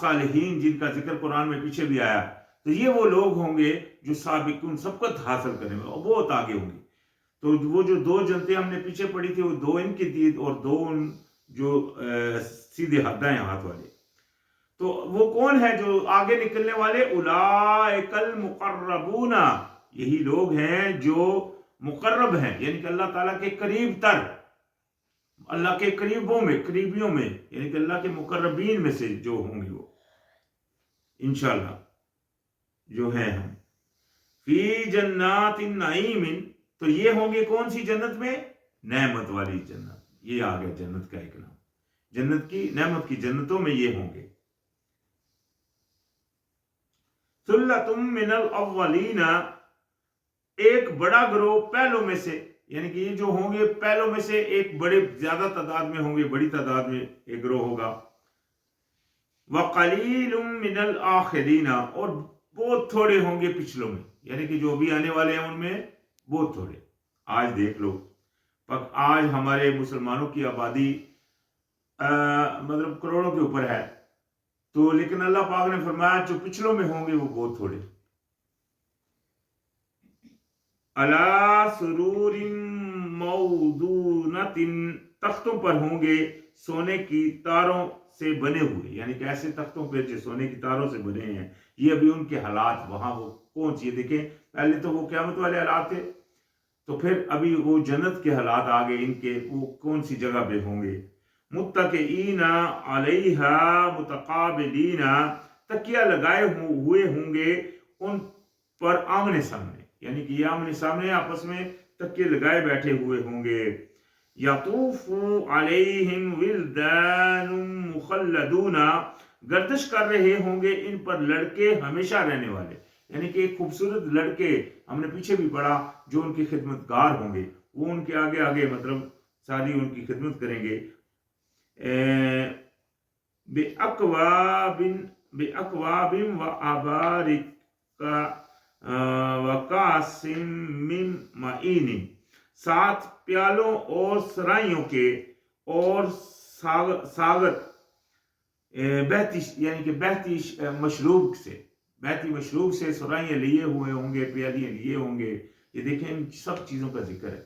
صالحین جن کا ذکر قرآن میں پیچھے بھی آیا، تو یہ وہ لوگ ہوں گے جو سابقون سبقت حاصل کریں گے اور بہت آگے ہوں گے۔ تو وہ جو دو جنتیں ہم نے پیچھے پڑھی تھی وہ دو ان کی تھی اور دو ان جو سیدھے دائیں ہاتھ والے، تو وہ کون ہے جو آگے نکلنے والے؟ اولئک المقربون، یہی لوگ ہیں جو مقرب ہیں، یعنی کہ اللہ تعالیٰ کے قریب تر، اللہ کے قریبیوں میں، یعنی کہ اللہ کے مقربین میں سے جو ہوں گے وہ انشاءاللہ جو ہیں ہم۔ فی جنات النعیم، تو یہ ہوں گے کون سی جنت میں؟ نعمت والی جنت، یہ آ گیا جنت کا ایک نام، جنت کی نعمت کی جنتوں میں یہ ہوں گے۔ ثلۃ من الاولین، ایک بڑا گروہ پہلوں میں سے، یعنی کہ یہ جو ہوں گے پہلوں میں سے ایک بڑے زیادہ تعداد میں ہوں گے، بڑی تعداد میں ایک گروہ ہوگا۔ وقلیل من الاخرین، اور بہت تھوڑے ہوں گے پچھلوں میں، یعنی کہ جو بھی آنے والے ہیں ان میں بہت تھوڑے۔ آج دیکھ لو، آج ہمارے مسلمانوں کی آبادی مطلب کروڑوں کے اوپر ہے، تو لیکن اللہ پاک نے فرمایا جو پچھلوں میں ہوں گے وہ بہت تھوڑے۔ علی سرور موضونۃ، تختوں پر ہوں گے سونے کی تاروں سے بنے ہوئے، یعنی کہ ایسے تختوں پہ جو سونے کی تاروں سے بنے ہیں۔ یہ ابھی ان کے حالات وہاں وہ کون سی دیکھیں، پہلے تو وہ قیامت والے حالات تھے، تو پھر ابھی وہ جنت کے حالات آگے ان کے، وہ کون سی جگہ پہ ہوں گے۔ متکئین علیہا متقابلین، تکیہ لگائے ہوئے ہوں گے ان پر آمنے سامنے، یعنی کہ یہ آمنے سامنے آپس میں تکیے لگائے بیٹھے ہوئے ہوں گے۔ یطوف علیہم ولدان مخلدون، گردش کر رہے ہوں گے ان پر لڑکے ہمیشہ رہنے والے، یعنی کہ ایک خوبصورت لڑکے ہم نے پیچھے بھی پڑھا جو ان کی خدمت گار ہوں گے، وہ ان کے آگے آگے مطلب ساری ان کی خدمت کریں گے۔ بِأَكْوَابٍ وَأَبَارِكَ وَكَأْسٍ مِّن مَّعِینٍ، 7 پیالوں اور سرائیوں کے، اور ساغت بہتی، یعنی کہ بہتی مشروب سے سرائیاں لیے ہوئے ہوں گے، پیالیاں لیے ہوں گے۔ یہ دیکھیں ان سب چیزوں کا ذکر ہے۔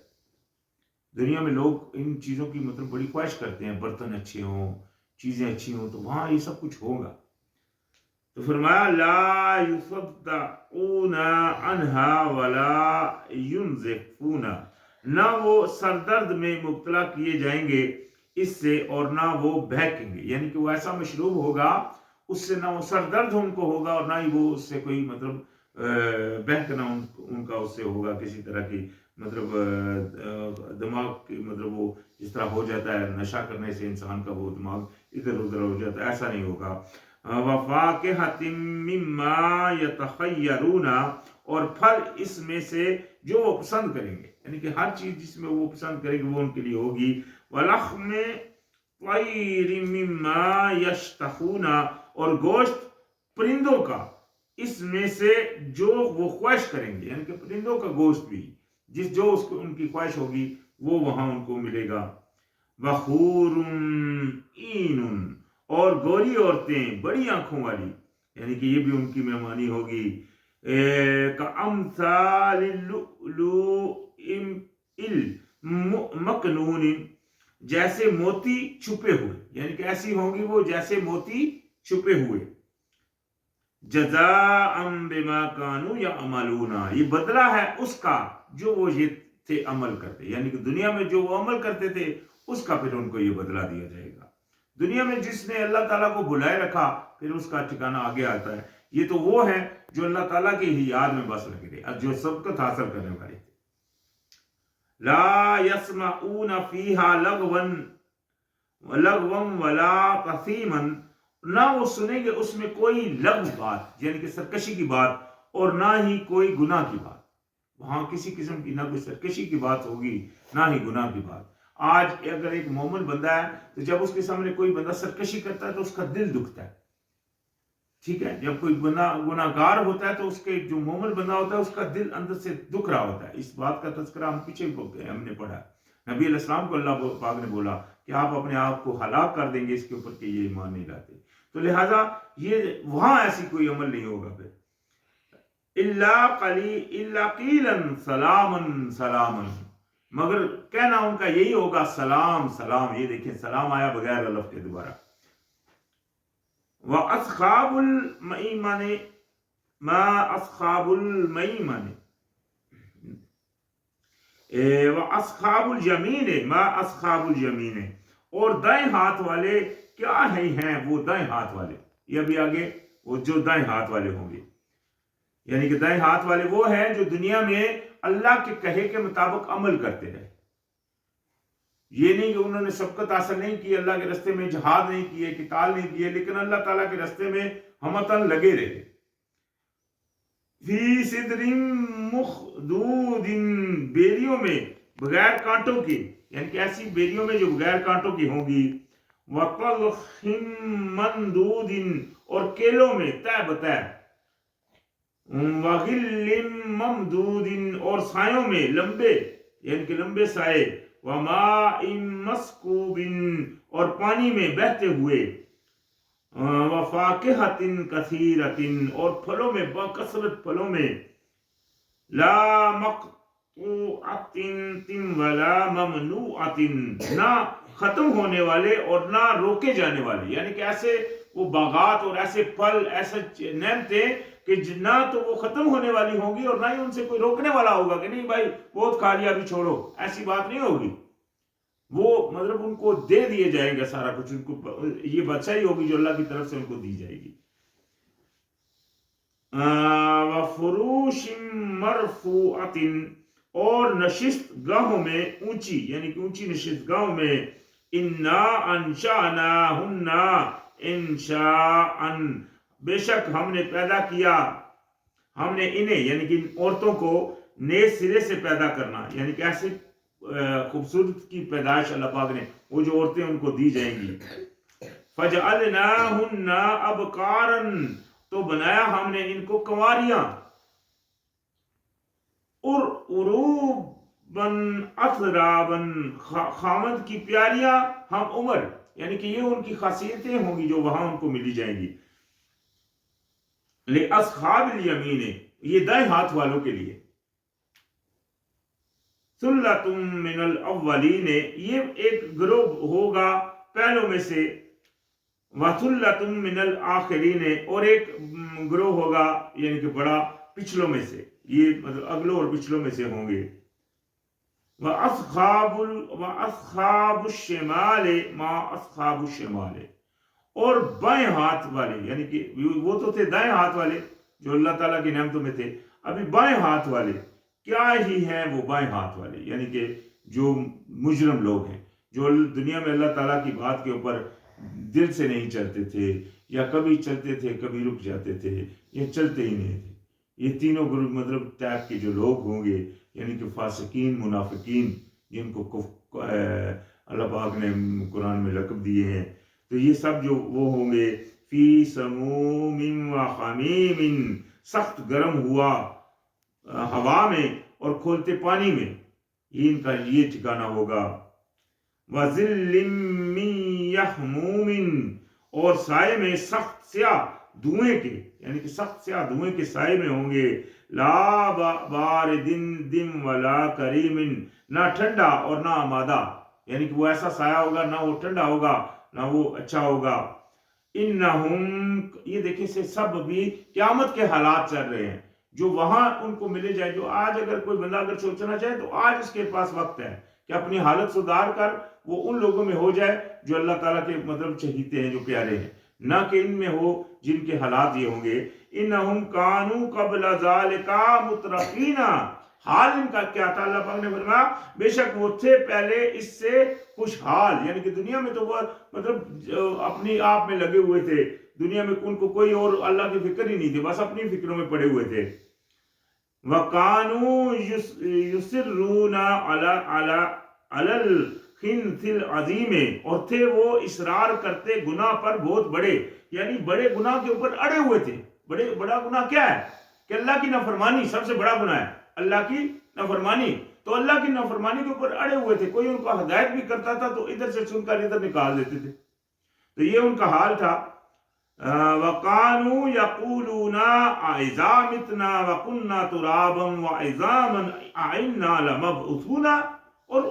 دنیا میں لوگ ان چیزوں کی مطلب بڑی خواہش کرتے ہیں، برتن اچھے ہوں، چیزیں اچھی ہوں، تو وہاں یہ سب کچھ ہوگا۔ تو فرمایا لا یصدعون عنہا ولا ینزفون، نہ وہ سردرد میں مبتلا کیے جائیں گے اس سے، اور نہ وہ بہکیں گے، یعنی کہ وہ ایسا مشروب ہوگا اس سے نہ وہ سردرد ان کو ہوگا اور نہ ہی وہ اس سے کوئی مطلب بہکنا ان کا اس سے ہوگا کسی طرح کی، مطلب دماغ کی مطلب وہ جس طرح ہو جاتا ہے نشہ کرنے سے انسان کا وہ دماغ ادھر ادھر ہو جاتا ہے، ایسا نہیں ہوگا۔ وَفَاكِهَةٍ مِّمَّا يَتَخَيَّرُونَ، اور پھل اس میں سے جو وہ پسند کریں گے، یعنی کہ ہر چیز جس میں وہ پسند کریں گے وہ ان کے لیے ہوگی۔ وَلَحْمِ طَيْرٍ مِّمَّا يَشْتَهُونَ، اور گوشت پرندوں کا اس میں سے جو وہ خواہش کریں گے، یعنی کہ پرندوں کا گوشت بھی جو اس کو ان کی خواہش ہوگی وہ وہاں ان کو ملے گا۔ وَحُورٌ عِینٌ، اور گوری عورتیں بڑی آنکھوں والی، یعنی کہ یہ بھی ان کی مہمانی ہوگی۔ کَأَمْثَالِ اللُّؤْلُؤِ الْمَكْنُونِ، جیسے موتی چھپے ہوئے، یعنی کہ ایسی ہوں گی وہ جیسے موتی چھپے ہوئے۔ جزاء بما كانوا يعملون، یہ بدلہ ہے اس کا جو وہ یہ تھے عمل کرتے، یعنی کہ دنیا میں جو وہ عمل کرتے تھے اس کا پھر ان کو یہ بدلہ دیا جائے گا۔ دنیا میں جس نے اللہ تعالیٰ کو بلائے رکھا پھر اس کا ٹھکانہ آگے آتا ہے۔ یہ تو وہ ہے جو اللہ تعالیٰ کی ہی یاد میں بس لگے تھے، جو سبقت حاصل کرنے والے تھے۔ لا يسمعون فيها لغوا ولا تأثیما، نہ وہ سنیں گے اس میں کوئی لغو بات، یعنی کہ سرکشی کی بات، اور نہ ہی کوئی گناہ کی بات، وہاں کسی قسم کی نہ کوئی سرکشی کی بات ہوگی نہ ہی گناہ کی بات۔ آج اگر ایک مومن بندہ ہے تو جب اس کے سامنے کوئی بندہ سرکشی کرتا ہے تو اس کا دل دکھتا ہے، ٹھیک ہے، جب کوئی بندہ گناہ گار ہوتا ہے تو اس کے جو مومن بندہ ہوتا ہے اس کا دل اندر سے دکھ رہا ہوتا ہے۔ اس بات کا تذکرہ ہم پیچھے ہم نے پڑھا، نبی علیہ السلام کو اللہ پاک نے بولا کہ آپ اپنے آپ کو ہلاک کر دیں گے اس کے اوپر کہ یہ ایمان نہیں لاتے. تو لہٰذا یہ وہاں ایسی کوئی عمل نہیں ہوگا. پھر الا قیلا سلاما سلاما، مگر کہنا ان کا یہی ہوگا سلام سلام. یہ دیکھیں سلام آیا بغیر الف کے دوبارہ. وَأَصْحَابُ الْمَيْمَنِ مَا أَصْحَابُ الْمَيْمَنِ وَأَصْحَابُ الْيَمِينِ مَا أَصْحَابُ الْيَمِينِ، اور دائیں ہاتھ والے کیا ہیں وہ دائیں ہاتھ والے. یہ ابھی آگے وہ جو دائیں ہاتھ والے ہوں گے، یعنی کہ دائیں ہاتھ والے وہ ہیں جو دنیا میں اللہ کے کہے کے مطابق عمل کرتے رہے. یہ نہیں کہ انہوں نے سبقت حاصل نہیں کی، اللہ کے راستے میں جہاد نہیں کیے، قتال نہیں کیے، لیکن اللہ تعالیٰ کے راستے میں ہمتاً لگے رہے. فی صدر مخدود، بیریوں میں بغیر کانٹوں کی، یعنی کہ ایسی بیریوں میں جو بغیر کانٹوں کی ہوں گی. وطلح مندود، اور کیلوں میں تہ بتہ. وغل ممدود، اور سایوں میں لمبے، یعنی کہ لمبے سائے. وماء مسکوب، اور پانی میں بہتے ہوئے. وفاکہۃ کثیرۃ، اور پھلوں میں بکثرت پھلوں میں. لا مقطوعۃ ولا ممنوعۃ، نہ ختم ہونے والے اور نہ روکے جانے والے. یعنی کہ ایسے وہ باغات اور ایسے پھل، ایسے نعمتیں کہ نہ تو وہ ختم ہونے والی ہوں گی اور نہ ہی ان سے کوئی روکنے والا ہوگا کہ نہیں بھائی بہت کھا لیا ابھی چھوڑو. ایسی بات نہیں ہوگی. وہ مطلب ان کو دے دیے جائیں گے سارا کچھ. ان کو یہ بادشاہی ہوگی جو اللہ کی طرف سے ان کو دی جائے گی. وفروش مرفوعۃ، اور نشست گاہوں میں اونچی، یعنی کہ اونچی نشست گاہوں میں. انا انشأناہن انشاء، بے شک ہم نے پیدا کیا، ہم نے انہیں یعنی کہ ان عورتوں کو نئے سرے سے پیدا کرنا. یعنی کہ ایسی خوبصورت کی پیدائش اللہ پاک نے، وہ جو عورتیں ان کو دی جائیں گی. فجعلناہن ابکارا، تو بنایا ہم نے ان کو کنواریاں. اور عروبا اترابا، خامد کی پیاریاں ہم عمر. یعنی کہ یہ ان کی خاصیتیں ہوں گی جو وہاں ان کو ملی جائیں گی. لِأَصْحَابِ الْيَمِينِ، یہ دائیں ہاتھ والوں کے لیے. ثُلَّةٌ مِّنَ الْأَوَّلِينَ، یہ ایک گروہ ہوگا پہلوں میں سے. وَثُلَّةٌ مِّنَ الْآخِرِينَ، اور ایک گروہ ہوگا یعنی کہ بڑا پچھلوں میں سے. یہ مطلب اگلوں اور پچھلوں میں سے ہوں گے. وَأَصْحَابُ الشِّمَالِ مَا أَصْحَابُ الشِّمَالِ، اور بائیں ہاتھ والے، یعنی کہ وہ تو تھے دائیں ہاتھ والے جو اللہ تعالیٰ کی نعمتوں میں تھے. ابھی بائیں ہاتھ والے کیا ہی ہیں وہ بائیں ہاتھ والے، یعنی کہ جو مجرم لوگ ہیں، جو دنیا میں اللہ تعالیٰ کی بات کے اوپر دل سے نہیں چلتے تھے، یا کبھی چلتے تھے کبھی رک جاتے تھے، یا چلتے ہی نہیں تھے. یہ تینوں گروپ مطلب ٹائپ کے جو لوگ ہوں گے، یعنی کہ فاسقین، منافقین، جن کو اللہ پاک نے قرآن میں لقب دیے ہیں. تو یہ سب جو وہ ہوں گے. فی سموم و حمیم، سخت گرم ہوا ہوا میں اور کھولتے پانی میں، یہ ان کا یہ ٹھکانہ ہوگا. وَظِلٍّ مِّن یحموم، اور سائے میں سخت سیاہ دھوئیں کے، یعنی کہ سخت سیاہ دھوئیں کے سائے میں ہوں گے. لا باردٍ ولا کریم، نہ ٹھنڈا اور نہ آمادہ. یعنی کہ وہ ایسا سایہ ہوگا، نہ وہ ٹھنڈا ہوگا نہ وہ اچھا ہوگا. انہم، یہ دیکھیں سے سب بھی قیامت کے حالات چل رہے ہیں جو وہاں ان کو ملے جائے. جو آج اگر کوئی بندہ اگر سوچنا چاہے تو آج اس کے پاس وقت ہے کہ اپنی حالت سدھار کر وہ ان لوگوں میں ہو جائے جو اللہ تعالیٰ کے مطلب چہیتے ہیں، جو پیارے ہیں، نہ کہ ان میں ہو جن کے حالات یہ ہوں گے. انہم کانوا قبل ذالک مترفین، حال ان کا کیا تھا؟ اللہ پاک نے فرمایا بے شک وہ تھے پہلے اس سے خوشحال. یعنی کہ دنیا میں تو وہ مطلب اپنی آپ میں لگے ہوئے تھے، دنیا میں ان کو کوئی اور اللہ کی فکر ہی نہیں تھی، بس اپنی فکروں میں پڑے ہوئے تھے. وَكَانُوا يُصِرُّونَ عَلَى الْخِنْثِ الْعَظِيمِ، اور تھے وہ اصرار کرتے گناہ پر بہت بڑے، یعنی بڑے گناہ کے اوپر اڑے ہوئے تھے. بڑا گناہ کیا ہے؟ کہ اللہ کی نافرمانی سب سے بڑا گناہ ہے، اللہ کی نافرمانی. تو اللہ کی نافرمانی کے اوپر اڑے ہوئے تھے. کوئی ان کو ہدایت بھی کرتا تھا تو ادھر سے سن کر ادھر نکال دیتے تھے. تو یہ ان کا حال تھا. وَقَانُوا يَقُولُونَ أَإِذَا مِتْنَا وَكُنَّا تُرَابًا وَعِظَامًا أَإِنَّا لَمَبْعُوثُونَ. اور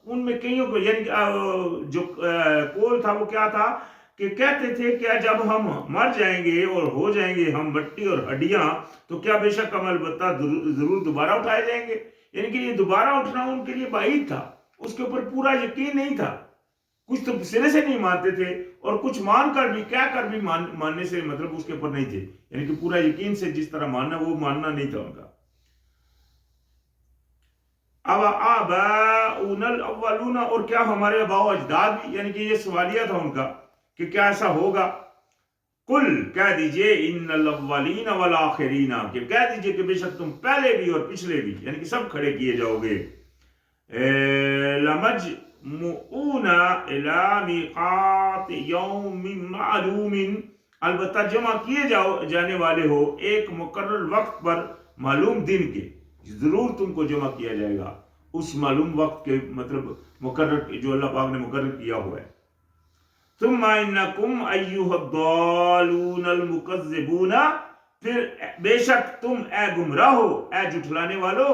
ان میں کئیوں کو یعنی جو قول تھا وہ کیا تھا کہ کہتے تھے کہ جب ہم مر جائیں گے اور ہو جائیں گے ہم مٹی اور ہڈیاں تو کیا بے شک ہم البتہ ضرور دوبارہ اٹھائے جائیں گے. یعنی کہ یہ دوبارہ اٹھنا ان کے لیے بعید تھا, اس کے اوپر پورا یقین نہیں تھا. کچھ تو سرے سے نہیں مانتے تھے اور کچھ مان کر بھی کیا کر بھی ماننے سے مطلب اس کے اوپر نہیں تھے. یعنی کہ پورا یقین سے جس طرح ماننا وہ ماننا نہیں تھا ان کا. آباؤنا الاولون, اور کیا ہمارے آباء و اجداد بھی, یعنی کہ یہ سوالیہ تھا ان کا کہ کیا ایسا ہوگا. قل کہہ دیجئے ان الاولین والآخرین, کہ کہہ دیجئے کہ بے شک تم پہلے بھی اور پچھلے بھی یعنی کہ سب کھڑے کیے جاؤ گے. لمجموعون الی میقات یوم معلوم, البتہ جمع کیے جانے والے ہو ایک مقرر وقت پر معلوم دن کے. ضرور تم کو جمع کیا جائے گا اس معلوم وقت کے مطلب مقرر جو اللہ پاک نے مقرر کیا ہوا ہے. ثم انکم ایھا الضالون المکذبون, پھر بے شک تم اے گمراہو اے جھٹلانے والو,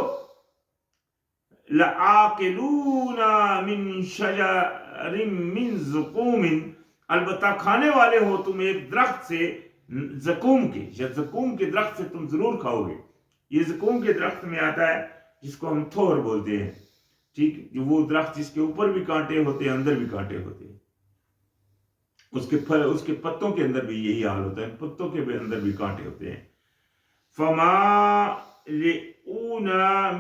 لآکلون من شجر من زقوم, البتہ کھانے والے ہو تم ایک درخت سے زقوم کے, یا زقوم کے درخت سے تم ضرور کھاؤ گے. یہ زقوم کے درخت میں آتا ہے جس کو ہم تھور بولتے ہیں, ٹھیک, جو وہ درخت جس کے اوپر بھی کانٹے ہوتے ہیں اندر بھی کانٹے ہوتے ہیں. اس کے پھل اس کے پتوں کے اندر بھی یہی حال ہوتا ہے, پتوں کے بھی اندر بھی کانٹے ہوتے ہیں. فَمَالِئُونَ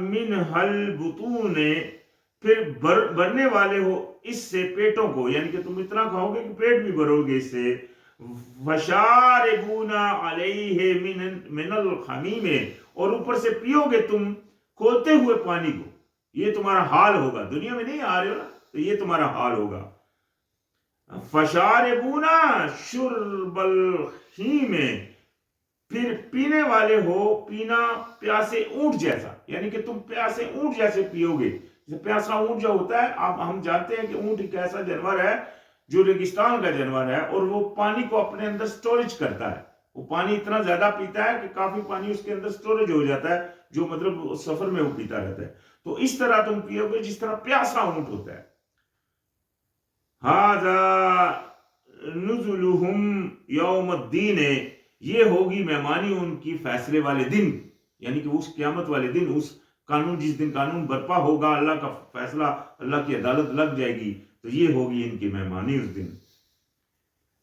مِنْهَا الْبُطُونَ, پھر بھرنے والے ہو اس سے پیٹوں کو, یعنی کہ تم اتنا کھاؤ گے کہ پیٹ بھی بھرو گے اس سے. وَشَارِبُونَ عَلَيْهِ مِنَ الْحَمِيمِ, اور اوپر سے پیو گے تم کھولتے ہوئے پانی کو. یہ تمہارا حال ہوگا, دنیا میں نہیں آ رہے ہو نا تو یہ تمہارا حال ہوگا. فَشَارِبُونَ شُرْبَ الْحِیمِ, پھر پینے والے ہو پینا پیاسے اونٹ جیسا, یعنی کہ تم پیاسے اونٹ جیسے پیو گے. جیسے پیاسا اونٹ جو ہوتا ہے, ہم جانتے ہیں کہ اونٹ ایک ایسا جانور ہے جو ریگستان کا جانور ہے اور وہ پانی کو اپنے اندر سٹوریج کرتا ہے. وہ پانی اتنا زیادہ پیتا ہے کہ کافی پانی اس کے اندر سٹوریج ہو جاتا ہے, جو مطلب سفر میں وہ پیتا رہتا ہے. تو اس طرح تم پیو گے جس طرح پیاسا اونٹ ہوتا ہے. ھذا نزلہم یوم الدین, یہ ہوگی مہمانی ان کی فیصلے والے دن, یعنی کہ اس قیامت والے دن, اس قانون جس دن قانون برپا ہوگا, اللہ کا فیصلہ, اللہ کی عدالت لگ جائے گی, تو یہ ہوگی ان کی مہمانی اس دن.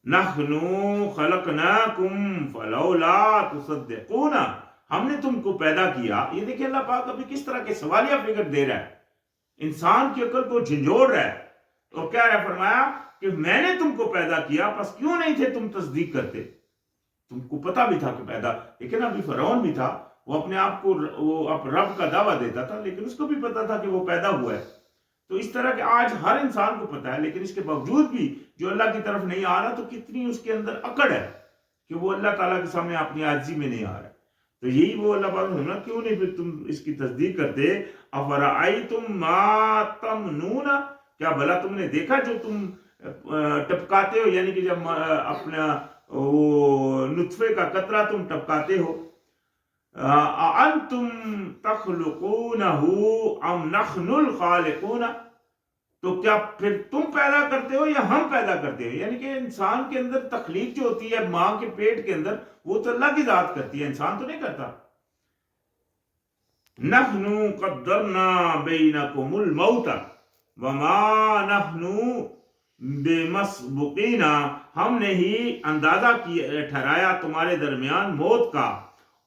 نحنو خلقناکم فلولا تصدقون, ہم نے تم کو پیدا کیا. یہ دیکھیں اللہ پاک ابھی کس طرح کے سوالیہ فکر دے رہا ہے, انسان کی عقل کو جھنجھوڑ رہا ہے. اور کیا رہا, فرمایا کہ میں نے تم کو پیدا کیا, پس کیوں نہیں تھے تم تصدیق کرتے. تم کو پتا بھی تھا کہ پیدا, لیکن ابھی فرعون بھی تھا, وہ اپنے آپ کو وہ رب کا دعویٰ دیتا تھا, لیکن اس کو بھی پتا تھا کہ وہ پیدا ہوا ہے. تو اس طرح کہ آج ہر انسان کو پتا ہے, لیکن اس کے باوجود بھی جو اللہ کی طرف نہیں آ رہا, تو کتنی اس کے اندر اکڑ ہے کہ وہ اللہ تعالیٰ کے سامنے اپنی عاجزی میں نہیں آ رہا. تو یہی وہ اللہ پاک نے ہونا, کیوں نہیں پھر تم اس کی تصدیق کرتے. افرأیتم ما تمنون, کیا بھلا تم نے دیکھا جو تم ٹپکاتے ہو, یعنی کہ جب اپنا وہ نطفے کا قطرہ تم ٹپکاتے ہو. اَأَنْتُمْ تَخْلُقُونَهُ أَمْ نَحْنُ الْخَالِقُونَ, تو کیا پھر تم پیدا کرتے ہو یا ہم پیدا کرتے ہیں. یعنی کہ انسان کے اندر تخلیق جو ہوتی ہے ماں کے پیٹ کے اندر, وہ تو اللہ کی ذات کرتی ہے, انسان تو نہیں کرتا. نَحْنُ قَدَّرْنَا بَيْنَكُمُ الْمَوْتَ وَمَا نَحْنُ بِمَسْبُقِينَ, ہم نے ہی اندازہ ٹھہرایا تمہارے درمیان موت کا,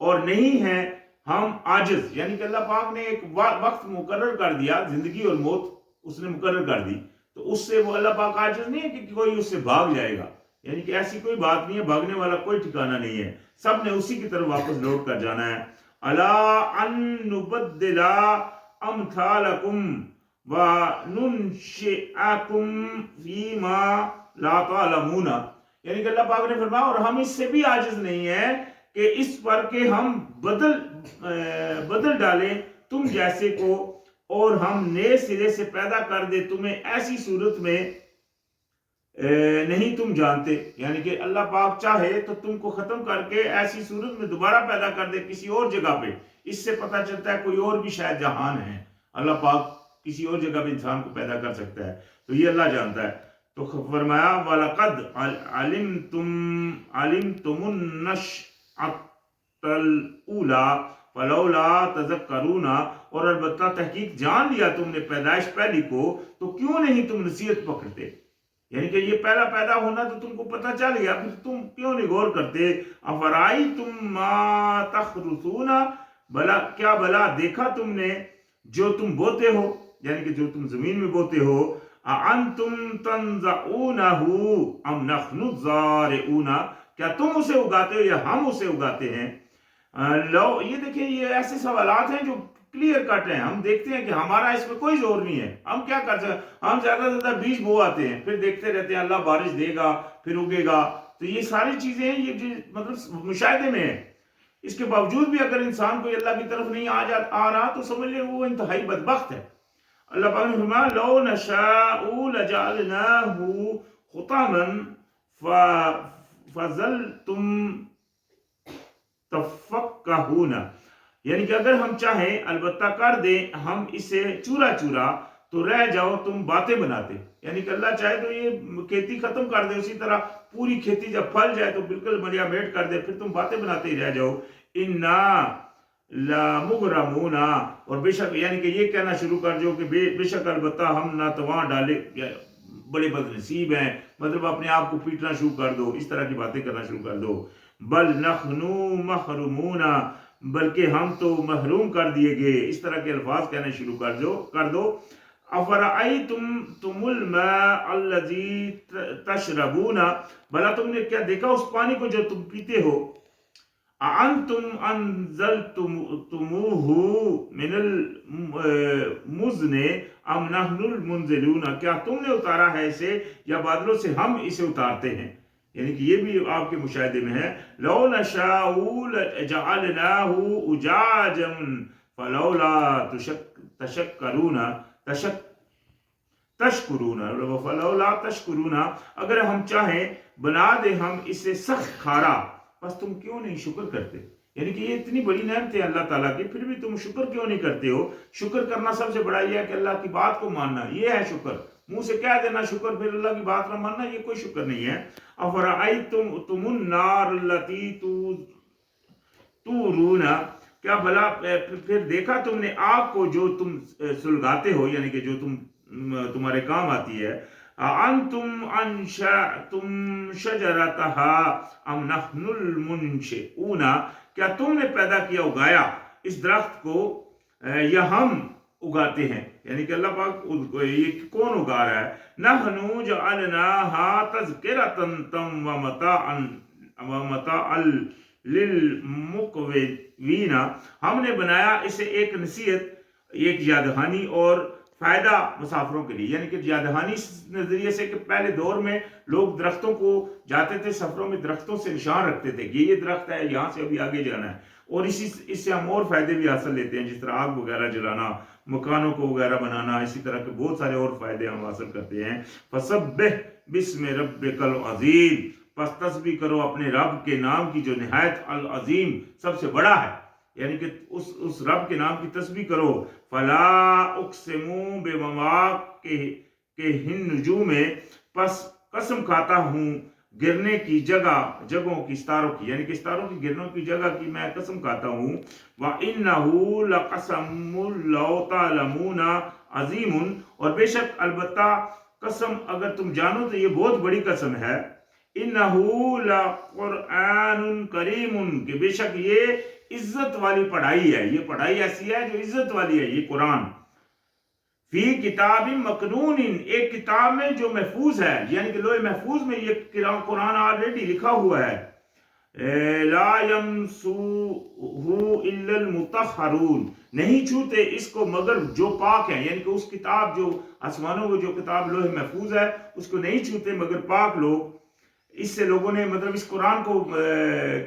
اور نہیں ہے ہم عاجز. یعنی کہ اللہ پاک نے ایک وقت مقرر کر دیا, زندگی اور موت اس نے مقرر کر دی, تو اس سے وہ اللہ پاک عاجز نہیں ہے کہ کوئی اس سے بھاگ جائے گا. یعنی کہ ایسی کوئی بات نہیں ہے, بھاگنے والا کوئی ٹھکانہ نہیں ہے, سب نے اسی کی طرف واپس لوٹ کر جانا ہے. الا ان نبدل امثالکم وننشئکم فیما لا تعلمون, یعنی کہ اللہ پاک نے فرمایا اور ہم اس سے بھی عاجز نہیں ہیں کہ اس پر کہ ہم بدل ڈالیں تم جیسے کو, اور ہم نئے سرے سے پیدا کر دے تمہیں ایسی صورت میں نہیں تم جانتے، یعنی کہ اللہ پاک چاہے تو تم کو ختم کر کے ایسی صورت میں دوبارہ پیدا کر دے کسی اور جگہ پہ. اس سے پتہ چلتا ہے کوئی اور بھی شاید جہان ہے، اللہ پاک کسی اور جگہ پہ انسان کو پیدا کر سکتا ہے، تو یہ اللہ جانتا ہے. تو فرمایا وَلَقَدْ عَلِمْتُمُ النَّشْأَةَ الْأُولَىٰ فَلَوْلَا تَذَكَّرُونَ، اور البتہ تحقیق جان لیا تم نے پیدائش پہلی کو، تو کیوں نہیں تم نصیحت پکڑتے. یعنی کہ یہ پہلا پیدا ہونا تو تم کو پتہ چل گیا، پھر تم کیوں نہیں غور کرتے. افرائیتم ما تخرسون، کیا بلا دیکھا تم نے جو تم بوتے ہو، یعنی کہ جو تم زمین میں بوتے ہو. انتم تنزعونہ ام نحن الزارعون، کیا تم اسے اگاتے ہو یا ہم اسے اگاتے ہیں. لو یہ دیکھیں، یہ ایسے سوالات ہیں جو کلیئر کٹ ہیں. ہم دیکھتے ہیں کہ ہمارا اس میں کوئی زور نہیں ہے، ہم کیا کر سکتے، ہم زیادہ سے زیادہ بیج بو آتے ہیں، پھر دیکھتے رہتے ہیں اللہ بارش دے گا پھر اگے گا. تو یہ ساری چیزیں ہیں، یہ مطلب مشاہدے میں ہے. اس کے باوجود بھی اگر انسان کو اللہ کی طرف نہیں آ رہا تو سمجھ لیں وہ انتہائی بدبخت ہے. اللہ پاک نے فرمایا لو نشاء لجعلناہ حطاما فظلتم تفکہون، یعنی کہ اگر ہم چاہیں البتہ کر دیں ہم اسے چورا چورا تو رہ جاؤ تم باتیں بناتے. یعنی کہ اللہ چاہے تو یہ کھیتی ختم کر دے، اسی طرح پوری کھیتی جب پھل جائے تو بالکل ملیا میٹ کر دے، پھر تم باتیں بناتے ہی رہ جاؤ. انا لمغرمون، اور بے شک یعنی کہ یہ کہنا شروع کر جو کہ بے شک البتہ ہم ناتواں ڈالے بڑے بد نصیب ہیں، مطلب اپنے آپ کو پیٹنا شروع کر دو، اس طرح کی باتیں کرنا شروع کر دو. بل نحن محرومون، بلکہ ہم تو محروم کر دیے گئے، اس طرح کے الفاظ کہنے شروع کر دو. افرأیتم الماء الذی تشربون، بھلا تم نے کیا دیکھا اس پانی کو جو تم پیتے ہو. اانتم انزلتموہ من المزن ام نحن المنزلون، کیا تم نے اتارا ہے اسے یا بادلوں سے ہم اسے اتارتے ہیں. یعنی کہ یہ بھی آپ کے مشاہدے میں ہے. لو نشاء لجعلناہ اجاجا فلولا تشکرون فلولا تشکرون، اگر ہم چاہیں بنا دیں ہم اسے سخت کھارا، بس تم کیوں نہیں شکر کرتے. یعنی کہ یہ اتنی بڑی نعمت ہے اللہ تعالیٰ کی، پھر بھی تم شکر کیوں نہیں کرتے ہو. شکر کرنا سب سے بڑا یہ ہے کہ اللہ کی بات کو ماننا، یہ ہے شکر. منہ سے کہہ دینا شکر پھر اللہ کی بات نہ ماننا، یہ کوئی شکر نہیں ہے. افرأیتم النار التی تورون، کیا بھلا پھر دیکھا تم نے آگ کو جو تم سلگاتے ہو، یعنی کہ جو تمہارے کام آتی ہے. انتم انشأتم شجرتها ام نحن المنشئون، کیا تم نے پیدا کیا اگایا اس درخت کو یا ہم اگاتے ہیں. یعنی کہ اللہ پاک یہ کون اگا رہا ہے. نحن جعلناها تذکرۃ ومتاعا للمقوین، ہم نے بنایا اسے ایک نصیحت، ایک یاد دہانی اور فائدہ مسافروں کے لیے. یعنی کہ یاد دہانی نظریے سے کہ پہلے دور میں لوگ درختوں کو جاتے تھے سفروں میں، درختوں سے نشان رکھتے تھے کہ یہ درخت ہے، یہاں سے ابھی آگے جانا ہے، اور اس سے ہم اور فائدے بھی حاصل لیتے ہیں، جس طرح آگ وغیرہ جلانا، مکانوں کو وغیرہ بنانا، اسی طرح کے بہت سارے اور فائدے ہم حاصل کرتے ہیں. فسبح بسم ربک العظیم، پس تسبیح کرو اپنے رب کے نام کی جو نہایت العظیم سب سے بڑا ہے. یعنی کہ اس رب کے نام کی تسبیح کرو. فلا اقسم بمواقع النجوم، پس قسم کھاتا ہوں گرنے کی جگہوں کی، ستاروں کی، یعنی کہ ستاروں کی گرنے کی جگہ کی میں قسم کھاتا ہوں. وَإِنَّهُ لَقَسَمٌ لَوْ تَعْلَمُونَ عَظِيمٌ، اور بے شک البتہ قسم اگر تم جانو تو یہ بہت بڑی قسم ہے. إِنَّهُ لَقُرْآنٌ كَرِيمٌ، کہ بے شک یہ عزت والی پڑھائی ہے، یہ پڑھائی ایسی ہے جو عزت والی ہے. یہ قرآن فی کتاب مکنون، ایک کتاب میں جو محفوظ ہے، یعنی کہ لوح محفوظ میں یہ قرآن آلریڈی لکھا ہوا ہے. لا یمسوہ الا المطہرون، نہیں چھوتے اس کو مگر جو پاک ہیں. یعنی کہ اس کتاب جو آسمانوں میں جو کتاب لوح محفوظ ہے اس کو نہیں چھوتے مگر پاک لوگ. اس سے لوگوں نے مطلب اس قرآن کو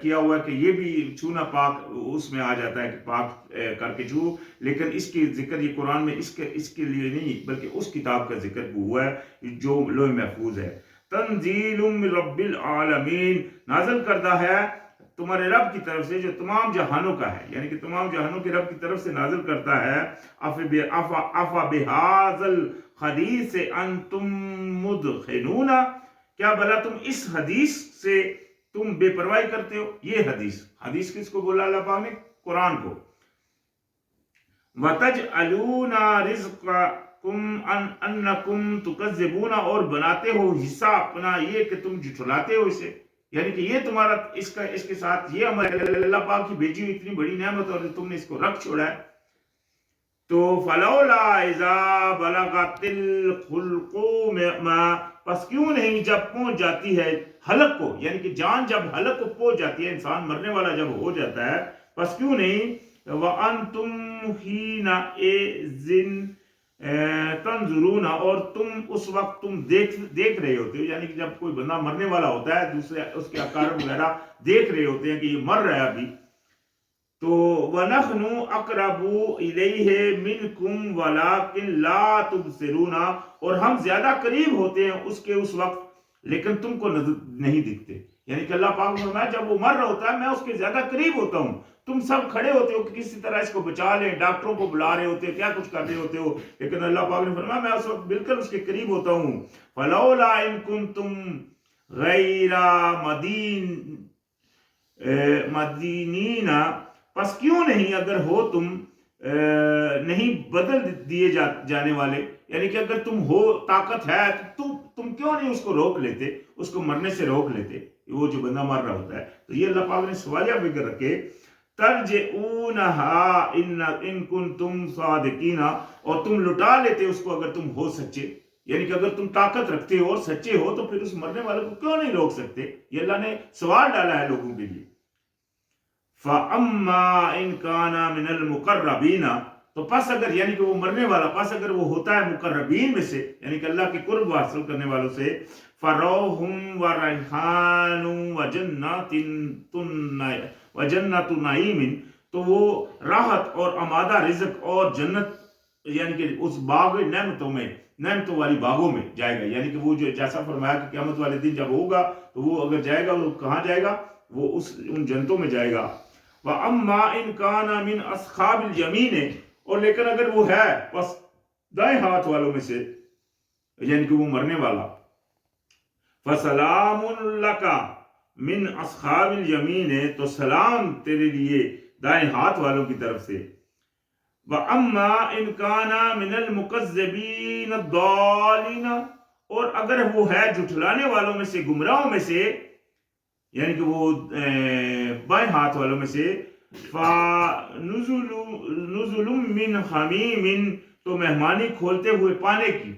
کیا ہوا ہے کہ یہ بھی چھونا پاک اس میں آ جاتا ہے کہ پاک کر کے چھو، لیکن اس کی ذکر یہ قرآن میں اس کے لیے نہیں بلکہ اس کتاب کا ذکر ہوا ہے جو لوح محفوظ ہے۔ تنزیل من رب العالمین، نازل کردہ ہے تمہارے رب کی طرف سے جو تمام جہانوں کا ہے، یعنی کہ تمام جہانوں کے رب کی طرف سے نازل کرتا ہے۔ افا بہذا الحدیث انتم مدخنون، کیا بھلا تم اس حدیث سے تم بے پرواہی کرتے ہو؟ یہ حدیث کس کو بولا اللہ پاک نے؟ قرآن کو۔ وَتَجْعَلُونَ رِزْقَكُمْ أَنَّكُمْ تُكَذِّبُونَ، اور بناتے ہو حصہ اپنا یہ کہ تم جھٹلاتے ہو اسے، یعنی کہ یہ تمہارا اس کے ساتھ یہ ہمارے اللہ پاک کی بھیجی ہوئی اتنی بڑی نعمت اور تم نے اس کو رکھ چھوڑا ہے۔ تو فلولا اذا بلغت الحلقوم، پس کیوں نہیں جب پہنچ جاتی ہے حلق کو، یعنی کہ جان جب حلق کو پہنچ جاتی ہے، انسان مرنے والا جب ہو جاتا ہے، پس کیوں نہیں وَأَنْتُمْ حِينَئِذٍ تنظرون، اور تم اس وقت تم دیکھ رہے ہوتے ہو، یعنی کہ جب کوئی بندہ مرنے والا ہوتا ہے دوسرے اس کے اقارب وغیرہ دیکھ رہے ہوتے ہیں کہ یہ مر رہا ہے ابھی، تو وَنَحْنُ أَقْرَبُ إِلَيْهِ مِنْكُمْ وَلَكِنْ لَا تُبْصِرُونَ، اور ہم زیادہ قریب ہوتے ہیں اس کے اس وقت لیکن تم کو نہیں دکھتے، یعنی کہ اللہ پاک نے فرمایا جب وہ مر رہا ہوتا ہے میں اس کے زیادہ قریب ہوتا ہوں، تم سب کھڑے ہوتے ہو کہ کسی طرح اس کو بچا لیں، ڈاکٹروں کو بلا رہے ہوتے ہو، کیا کچھ کر رہے ہوتے ہو، لیکن اللہ پاک نے فرمایا میں اس وقت بالکل اس کے قریب ہوتا ہوں۔ فَلَوْلَا إِن كُنتُمْ غَيْرَ مَدِينِينَ، پس کیوں نہیں اگر ہو تم نہیں بدل دیے جانے والے، یعنی کہ اگر تم ہو طاقت ہے تو تم کیوں نہیں اس کو روک لیتے، اس کو مرنے سے روک لیتے، وہ جو بندہ مر رہا ہوتا ہے۔ تو یہ اللہ پاک نے سوالیہ فکر رکھے، ترجعونہا ان کنتم صادقین، اور تم لٹا لیتے اس کو اگر تم ہو سچے، یعنی کہ اگر تم طاقت رکھتے ہو اور سچے ہو تو پھر اس مرنے والے کو کیوں نہیں روک سکتے؟ یہ اللہ نے سوال ڈالا ہے لوگوں کے لیے۔ فَأَمَّا إِن كَانَ مِنَ الْمُقَرَّبِينَ، تو پس اگر یعنی کہ وہ مرنے والا پس اگر وہ ہوتا ہے مقربین میں سے، یعنی کہ اللہ کے قرب حاصل کرنے والوں سے، فَرَوْحٌ وَرَيْحَانٌ وَجَنَّةُ نَعِيمٍ، تو وہ راحت اور آمادہ رزق اور جنت، یعنی کہ اس باغ نعمتوں والی باغوں میں جائے گا، یعنی کہ وہ جو جیسا فرمایا کہ قیامت والے دن جب ہوگا تو وہ اگر جائے گا وہ کہاں جائے گا؟ وہ ان جنتوں میں جائے گا۔ وَأَمَّا إِن كَانَ مِنْ أَصْحَابِ الْيَمِينِ، اور لیکن اگر وہ ہے بس دائیں ہاتھ والوں میں سے، یعنی کہ وہ مرنے والا، فَسَلَامٌ لَكَ مِنْ أَصْحَابِ الْيَمِينِ، تو سلام تیرے لیے دائیں ہاتھ والوں کی طرف سے۔ وَأَمَّا إِن كَانَ مِنَ الْمُكَذِّبِينَ الضَّالِّينَ، اور اگر وہ ہے جھٹلانے والوں میں سے، گمراہوں میں سے، یعنی کہ وہ بائیں ہاتھ والوں میں سے، فَنُزُلٌ مِّنْ حَمِيمٍ، تو مہمانی کھولتے ہوئے پانی کی،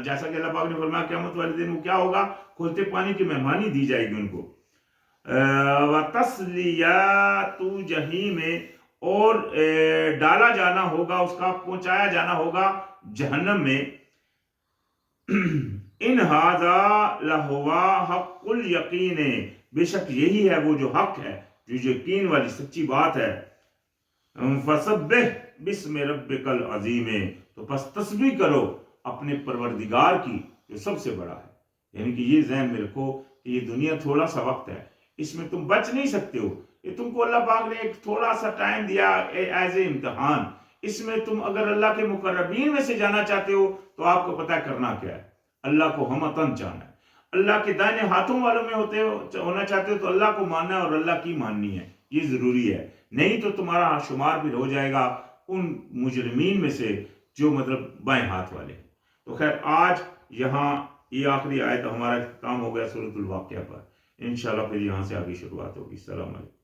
جیسا کہ اللہ پاک نے فرمایا قیامت والے دن وہ کیا ہوگا؟ کھولتے پانی کی مہمانی دی جائے گی ان کو۔ وَتَصْلِيَةُ جَحِيمٍ، اور ڈالا جانا ہوگا اس کا، پہنچایا جانا ہوگا جہنم میں۔ ان ھذا لہوا حق الیقین، بے شک یہی ہے وہ جو حق ہے، جو یقین والی سچی بات ہے۔ فسبح بسم ربک العظیم، تو پس تسبیح کرو اپنے پروردگار کی جو سب سے بڑا ہے، یعنی کہ یہ ذہن میں رکھو کہ یہ دنیا تھوڑا سا وقت ہے، اس میں تم بچ نہیں سکتے ہو، یہ تم کو اللہ پاک نے ایک تھوڑا سا ٹائم دیا ایز اے امتحان، اس میں تم اگر اللہ کے مقربین میں سے جانا چاہتے ہو تو آپ کو پتہ کرنا کیا ہے، اللہ کو ہمتن جانا ہے، اللہ کے دائنے ہاتھوں والوں میں ہونا چاہتے ہو تو اللہ کو ماننا ہے اور اللہ کی ماننی ہے، یہ ضروری ہے، نہیں تو تمہارا شمار بھی ہو جائے گا ان مجرمین میں سے جو مطلب بائیں ہاتھ والے۔ تو خیر آج یہاں یہ آخری آیت ہمارا اختتام ہو گیا سورۃ الواقعہ پر، انشاءاللہ پھر یہاں سے آگے شروعات ہوگی۔ السلام علیکم۔